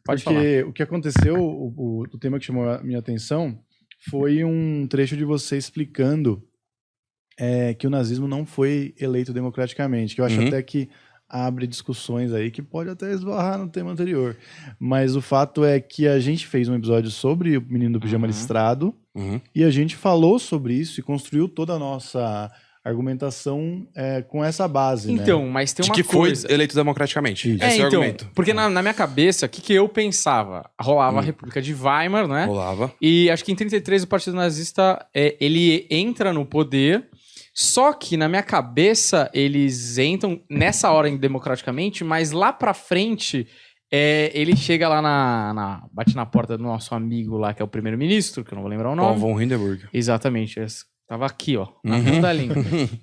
Pode Porque falar. o que aconteceu, o tema que chamou a minha atenção foi um trecho de você explicando que o nazismo não foi eleito democraticamente, que eu acho até que abre discussões aí que pode até esbarrar no tema anterior. Mas o fato é que a gente fez um episódio sobre o Menino do Pijama Listrado e a gente falou sobre isso e construiu toda a nossa argumentação com essa base, Então, né? mas tem De uma que foi coisa. eleito democraticamente. Isso. Esse é o Então, argumento. porque na minha cabeça, o que eu pensava? Rolava a República de Weimar, né? Rolava. E acho que em 33 o Partido Nazista, ele entra no poder, só que na minha cabeça eles entram nessa hora democraticamente, mas lá pra frente ele chega lá bate na porta do nosso amigo lá, que é o primeiro-ministro, que eu não vou lembrar o nome. Paul von Hindenburg. Exatamente, tava aqui, ó, na ponta da língua.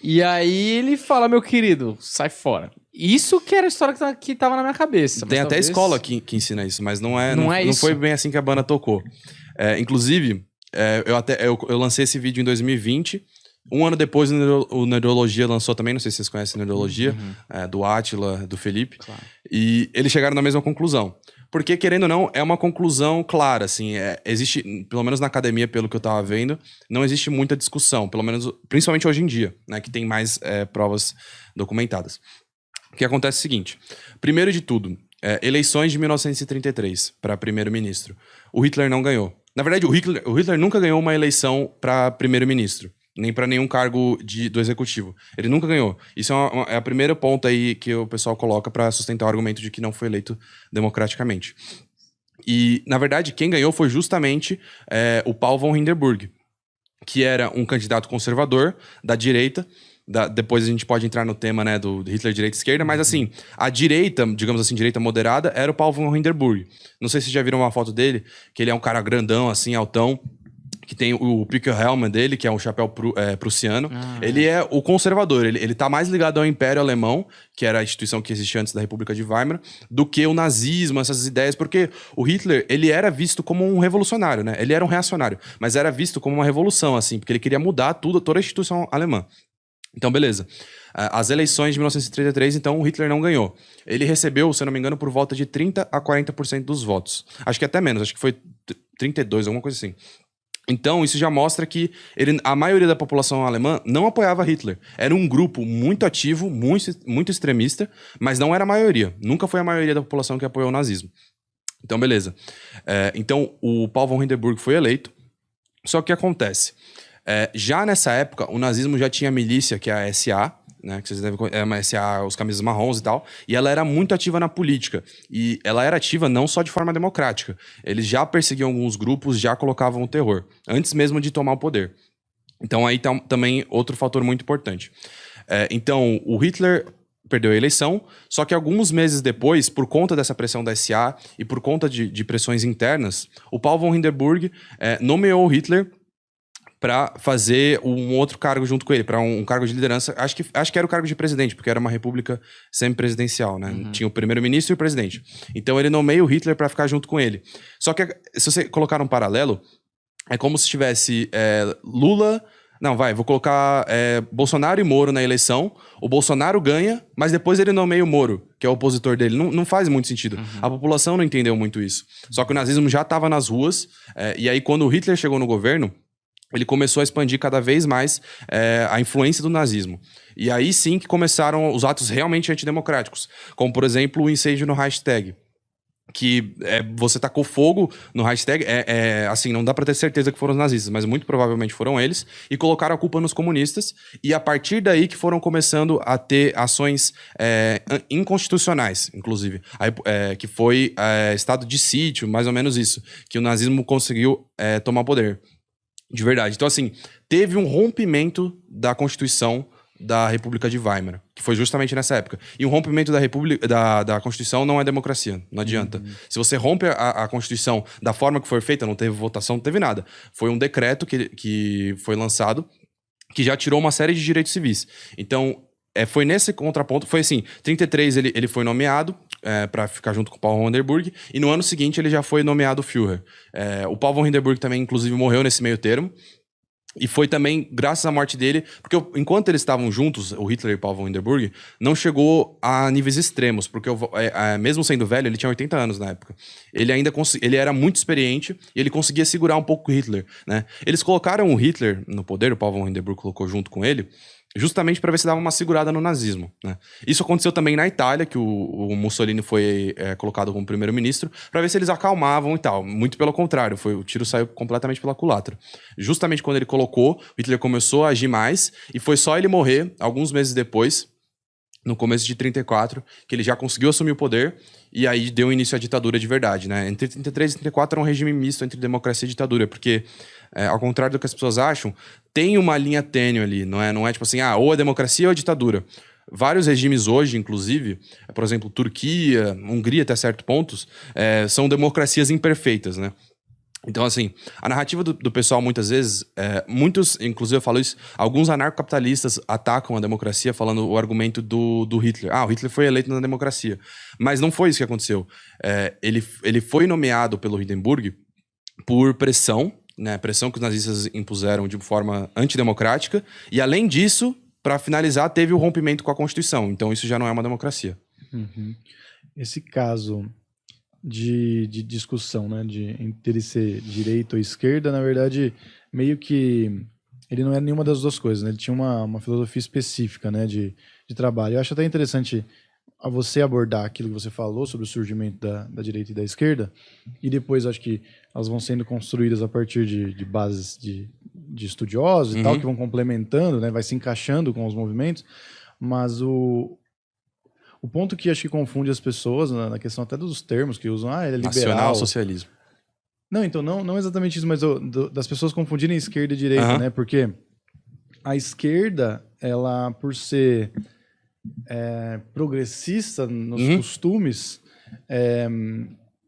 E aí ele fala, meu querido, sai fora. Isso que era a história que tava na minha cabeça. Tem mas até talvez... escola que ensina isso, mas não isso. foi bem assim que a banda tocou. Inclusive, eu lancei esse vídeo em 2020. Um ano depois, o Nerdologia lançou também, não sei se vocês conhecem Nerdologia, do Átila, do Felipe. Claro. E eles chegaram na mesma conclusão. Porque, querendo ou não, é uma conclusão clara, assim, existe, pelo menos na academia, pelo que eu tava vendo, não existe muita discussão, pelo menos, principalmente hoje em dia, né, que tem mais provas documentadas. O que acontece é o seguinte, primeiro de tudo, eleições de 1933 para primeiro-ministro. O Hitler não ganhou. Na verdade, o Hitler nunca ganhou uma eleição para primeiro-ministro, nem para nenhum cargo do executivo. Ele nunca ganhou. Isso é a primeira ponta aí que o pessoal coloca para sustentar o argumento de que não foi eleito democraticamente. E, na verdade, quem ganhou foi justamente o Paul von Hindenburg, que era um candidato conservador da direita. Depois a gente pode entrar no tema, né, do Hitler direita e esquerda, mas assim, a direita, digamos assim, direita moderada, era o Paul von Hindenburg. Não sei se vocês já viram uma foto dele, que ele é um cara grandão, assim, altão, que tem o Pickelhelm dele, que é um chapéu prussiano. Ele é o conservador, ele tá mais ligado ao Império Alemão, que era a instituição que existia antes da República de Weimar, do que o nazismo, essas ideias, porque o Hitler, ele era visto como um revolucionário, né? Ele era um reacionário, mas era visto como uma revolução, assim, porque ele queria mudar toda a instituição alemã. Então, beleza. As eleições de 1933, então, o Hitler não ganhou. Ele recebeu, se eu não me engano, por volta de 30% a 40% dos votos. Acho que até menos, acho que foi 32%, alguma coisa assim. Então, isso já mostra que a maioria da população alemã não apoiava Hitler. Era um grupo muito ativo, muito extremista, mas não era a maioria. Nunca foi a maioria da população que apoiou o nazismo. Então, beleza. Então, o Paul von Hindenburg foi eleito. Só que o que acontece? Já nessa época, o nazismo já tinha milícia, que é a SA, né, que vocês devem conhecer, uma SA, os camisas marrons e tal, e ela era muito ativa na política. E ela era ativa não só de forma democrática. Eles já perseguiam alguns grupos, já colocavam o terror, antes mesmo de tomar o poder. Então aí tá também outro fator muito importante. Então, o Hitler perdeu a eleição, só que alguns meses depois, por conta dessa pressão da SA e por conta de pressões internas, o Paul von Hindenburg nomeou o Hitler para fazer um outro cargo junto com ele, para um cargo de liderança. Acho que era o cargo de presidente, porque era uma república semipresidencial, né? Tinha o primeiro-ministro e o presidente. Então ele nomeia o Hitler para ficar junto com ele. Só que, se você colocar um paralelo, é como se tivesse Lula... Não, vou colocar Bolsonaro e Moro na eleição. O Bolsonaro ganha, mas depois ele nomeia o Moro, que é o opositor dele. Não faz muito sentido. A população não entendeu muito isso. Só que o nazismo já estava nas ruas, e aí quando o Hitler chegou no governo, ele começou a expandir cada vez mais a influência do nazismo. E aí sim que começaram os atos realmente antidemocráticos. Como, por exemplo, o incêndio no Reichstag. Que você tacou fogo no Reichstag, assim, não dá pra ter certeza que foram os nazistas, mas muito provavelmente foram eles, e colocaram a culpa nos comunistas, e a partir daí que foram começando a ter ações inconstitucionais, inclusive, que foi estado de sítio, mais ou menos isso, que o nazismo conseguiu tomar poder. De verdade. Então, assim, teve um rompimento da Constituição da República de Weimar, que foi justamente nessa época. E o rompimento da Constituição não é democracia, não adianta. Se você rompe a Constituição da forma que foi feita, não teve votação, não teve nada. Foi um decreto que foi lançado, que já tirou uma série de direitos civis. Então, foi nesse contraponto, foi assim, 33 ele foi nomeado para ficar junto com o Paul von Hindenburg, e no ano seguinte ele já foi nomeado Führer. O Paul von Hindenburg também, inclusive, morreu nesse meio termo. E foi também graças à morte dele, porque enquanto eles estavam juntos, o Hitler e o Paul von Hindenburg, não chegou a níveis extremos, porque mesmo sendo velho, ele tinha 80 anos na época. Ele ainda ele era muito experiente e ele conseguia segurar um pouco o Hitler, né? Eles colocaram o Hitler no poder, o Paul von Hindenburg colocou junto com ele, justamente para ver se dava uma segurada no nazismo, né? Isso aconteceu também na Itália, que o Mussolini foi colocado como primeiro-ministro, para ver se eles acalmavam e tal. Muito pelo contrário, o tiro saiu completamente pela culatra. Justamente quando ele colocou, Hitler começou a agir mais, e foi só ele morrer, alguns meses depois, no começo de 34, que ele já conseguiu assumir o poder, e aí deu início à ditadura de verdade, né? Entre 33 e 34 era um regime misto entre democracia e ditadura, porque, ao contrário do que as pessoas acham, tem uma linha tênue ali, não é tipo assim, ou é democracia ou é ditadura. Vários regimes hoje, inclusive, por exemplo, Turquia, Hungria até certos pontos, são democracias imperfeitas, né? Então, assim, a narrativa do pessoal, muitas vezes, muitos, inclusive eu falo isso, alguns anarcocapitalistas atacam a democracia falando o argumento do Hitler. O Hitler foi eleito na democracia. Mas não foi isso que aconteceu. Ele foi nomeado pelo Hindenburg por pressão, né? Pressão que os nazistas impuseram de forma antidemocrática. E, além disso, para finalizar, teve o rompimento com a Constituição. Então, isso já não é uma democracia. Uhum. Esse caso de discussão, né, entre ele ser direita ou esquerda, na verdade, meio que ele não era nenhuma das duas coisas, né? Ele tinha uma filosofia específica, né, de trabalho. Eu acho até interessante a você abordar aquilo que você falou sobre o surgimento da direita e da esquerda, e depois acho que elas vão sendo construídas a partir de bases de estudiosos e tal, que vão complementando, né, vai se encaixando com os movimentos, mas o ponto que acho que confunde as pessoas, na questão até dos termos que usam, ele é liberal. Nacional socialismo. Não, então, não exatamente isso, mas das pessoas confundirem esquerda e direita, né? Porque a esquerda, ela, por ser progressista nos costumes,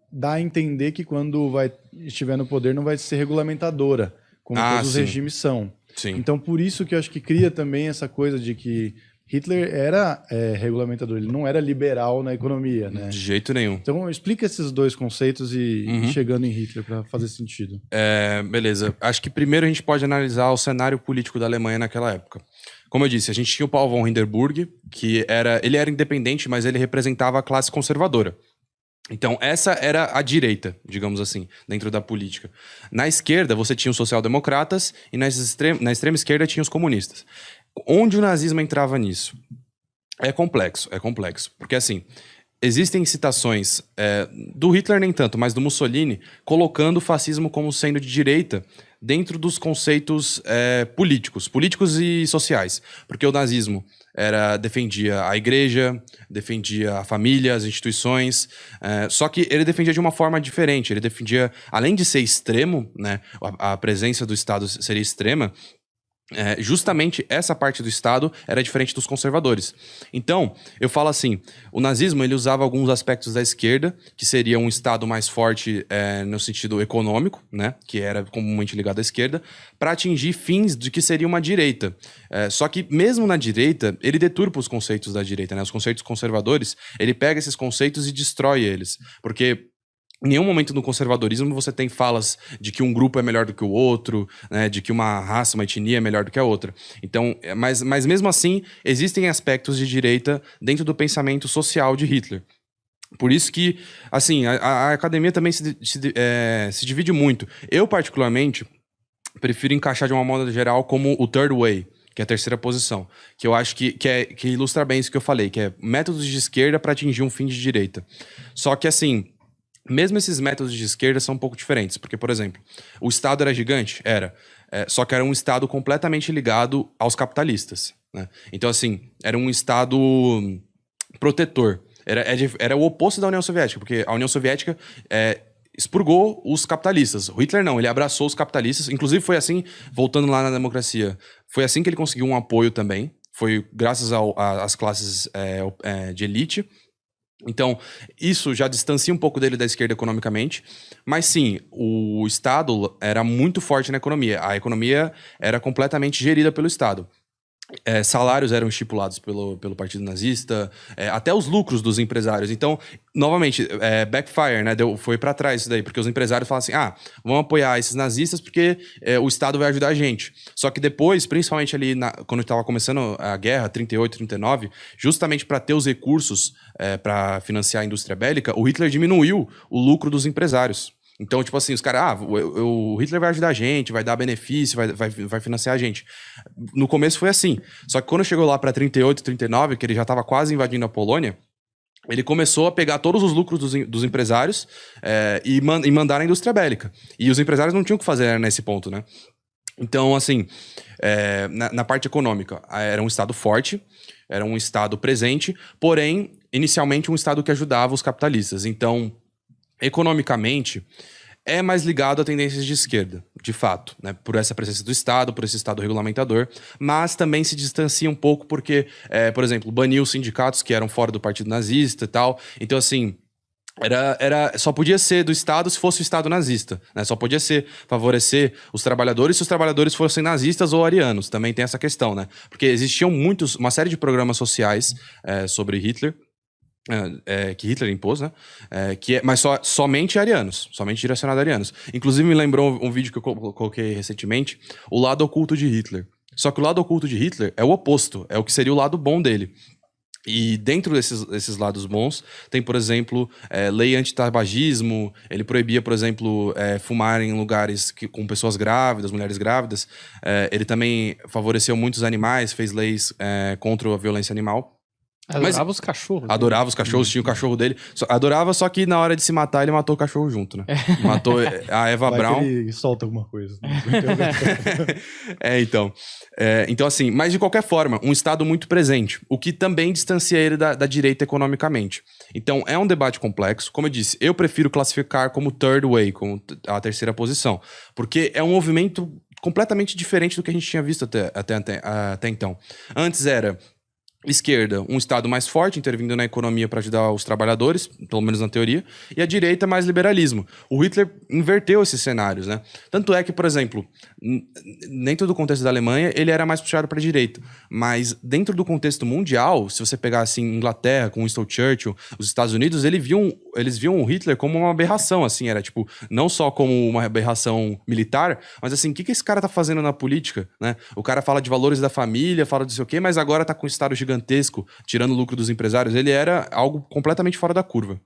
dá a entender que quando estiver no poder não vai ser regulamentadora, como todos os regimes são. Sim. Então, por isso que eu acho que cria também essa coisa de que Hitler era regulamentador, ele não era liberal na economia, né? De jeito nenhum. Então, explica esses dois conceitos e chegando em Hitler para fazer sentido. Beleza. Acho que primeiro a gente pode analisar o cenário político da Alemanha naquela época. Como eu disse, a gente tinha o Paul von Hindenburg, que ele era independente, mas ele representava a classe conservadora. Então, essa era a direita, digamos assim, dentro da política. Na esquerda, você tinha os social-democratas e na extrema esquerda tinha os comunistas. Onde o nazismo entrava nisso? É complexo. Porque, assim, existem citações do Hitler nem tanto, mas do Mussolini, colocando o fascismo como sendo de direita dentro dos conceitos políticos e sociais. Porque o nazismo defendia a igreja, defendia a família, as instituições, só que ele defendia de uma forma diferente. Ele defendia, além de ser extremo, né, a presença do Estado seria extrema, justamente essa parte do Estado era diferente dos conservadores. Então, eu falo assim, o nazismo ele usava alguns aspectos da esquerda, que seria um Estado mais forte no sentido econômico, né, que era comumente ligado à esquerda, para atingir fins de que seria uma direita. Só que mesmo na direita, ele deturpa os conceitos da direita, né, os conceitos conservadores, ele pega esses conceitos e destrói eles, porque em nenhum momento no conservadorismo você tem falas de que um grupo é melhor do que o outro, né, de que uma raça, uma etnia é melhor do que a outra. Então, mas mesmo assim, existem aspectos de direita dentro do pensamento social de Hitler. Por isso que, assim, a academia também se divide muito. Eu, particularmente, prefiro encaixar de uma modo geral como o third way, que é a terceira posição, que eu acho que ilustra bem isso que eu falei, que é métodos de esquerda para atingir um fim de direita. Só que, assim, mesmo esses métodos de esquerda são um pouco diferentes, porque, por exemplo, o Estado era gigante? Era. Só que era um Estado completamente ligado aos capitalistas, né? Então, assim, era um Estado protetor. Era o oposto da União Soviética, porque a União Soviética expurgou os capitalistas. O Hitler não, ele abraçou os capitalistas. Inclusive foi assim, voltando lá na democracia, foi assim que ele conseguiu um apoio também. Foi graças às classes de elite. Então, isso já distancia um pouco dele da esquerda economicamente, mas sim, o Estado era muito forte na economia. A economia era completamente gerida pelo Estado. salários eram estipulados pelo Partido Nazista, até os lucros dos empresários. Então, novamente, backfire, né? Foi para trás isso daí, porque os empresários falam assim, vamos apoiar esses nazistas porque o Estado vai ajudar a gente. Só que depois, principalmente ali, quando estava começando a guerra, 38, 39, justamente para ter os recursos para financiar a indústria bélica, o Hitler diminuiu o lucro dos empresários. Então, tipo assim, os caras, o Hitler vai ajudar a gente, vai dar benefício, vai financiar a gente. No começo foi assim. Só que quando chegou lá pra 38, 39, que ele já tava quase invadindo a Polônia, ele começou a pegar todos os lucros dos empresários e mandar na indústria bélica. E os empresários não tinham o que fazer nesse ponto, né? Então, assim, na parte econômica, era um Estado forte, era um Estado presente, porém, inicialmente um Estado que ajudava os capitalistas. Então, economicamente, é mais ligado a tendências de esquerda, de fato, né? Por essa presença do Estado, por esse Estado regulamentador, mas também se distancia um pouco porque, por exemplo, baniu os sindicatos que eram fora do Partido Nazista e tal. Então, assim, só podia ser do Estado se fosse o Estado nazista, né? Só podia favorecer os trabalhadores se os trabalhadores fossem nazistas ou arianos. Também tem essa questão, né? Porque existiam uma série de programas sociais sobre Hitler, que Hitler impôs, né? Mas somente arianos, somente direcionado a arianos. Inclusive, me lembrou um vídeo que eu coloquei recentemente, o lado oculto de Hitler. Só que o lado oculto de Hitler é o oposto, é o que seria o lado bom dele. E dentro desses lados bons, tem, por exemplo, lei anti-tabagismo, ele proibia, por exemplo, fumar em lugares com pessoas grávidas, mulheres grávidas. Ele também favoreceu muitos animais, fez leis contra a violência animal. Adorava os cachorros. Adorava os cachorros, tinha o cachorro dele. Adorava, só que na hora de se matar, ele matou o cachorro junto, né? Matou a Eva Braun. Ele solta alguma coisa. Então. Então, assim, mas de qualquer forma, um Estado muito presente, o que também distancia ele da direita economicamente. Então, é um debate complexo. Como eu disse, eu prefiro classificar como third way, como a terceira posição, porque é um movimento completamente diferente do que a gente tinha visto até então. Antes era esquerda, um Estado mais forte, intervindo na economia para ajudar os trabalhadores, pelo menos na teoria, e a direita mais liberalismo. O Hitler inverteu esses cenários, né? Tanto é que, por exemplo, dentro do contexto da Alemanha, ele era mais puxado para a direita, mas dentro do contexto mundial, se você pegar assim Inglaterra com Winston Churchill, os Estados Unidos, eles viam o Hitler como uma aberração, assim, era tipo, não só como uma aberração militar, mas assim, o que esse cara tá fazendo na política, né? O cara fala de valores da família, fala de sei o quê, mas agora tá com um Estado gigantesco, tirando o lucro dos empresários. Ele era algo completamente fora da curva.